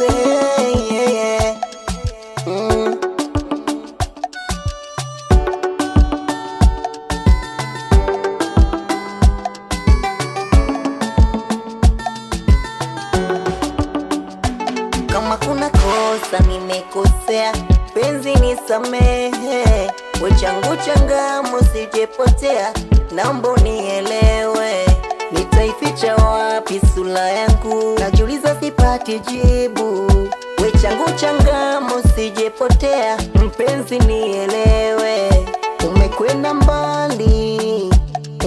nikose, yeah. Kama kuna kosa nimekosea, penzi nisamehe, wechangu changamu sijepotea, naomba unielewe. Nitaificha wapi sura yangu, najiuliza sipati jibu, wechangu changamu sijepotea, mpenzi nielewe. Umekwenda mbali,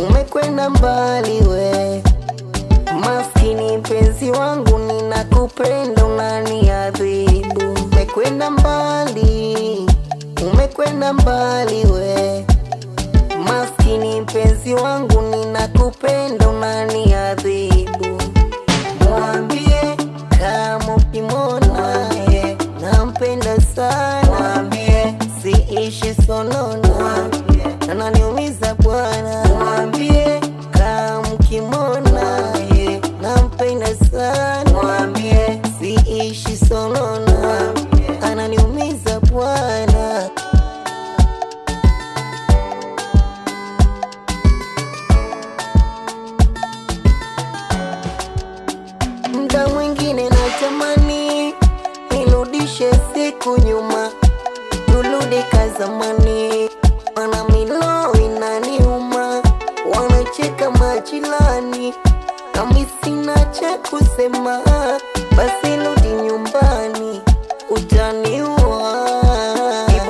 umekwenda mbali we maskini mpenzi wangu, ninakupenda unaniadhibu. Umekwenda mbali, umekwenda mbali we maskini mpenzi wangu, ninakupenda unaniadhibu. Mwambie kama ukimwona nampenda sana, mwambie siishi sonona, ananiumiza bwana. Mwambie kama ukimwona nampenda sana, mwambie siishi sonona, ananiumiza bwana. Muda mwingine natamani nirudishe siku nyuma, turudi kazamani, mana milo inaniuma, wanacheka majirani, nami sina cha kusema, basi rudi nyumbani, utaniua.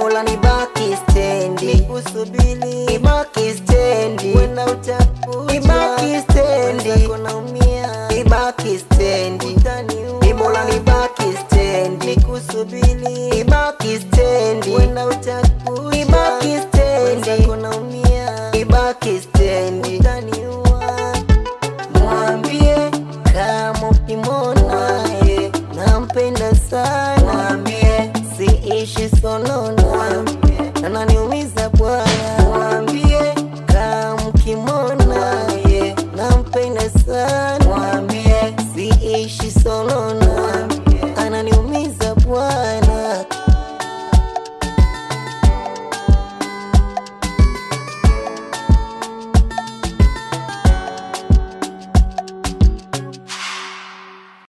Bora nibaki stendi nikusubiri, nibaki stendi wena utakuja, nibaki stendi kunaumia, nibaki stendi utaniua. Bora nibaki stendi nikusubiri, nibaki stendi wena utakuja, nibaki stendi kunaumia, nibaki stendi utaniua. Mwambie kama ukimwona nampenda sana, mwambie siishi sonona, anani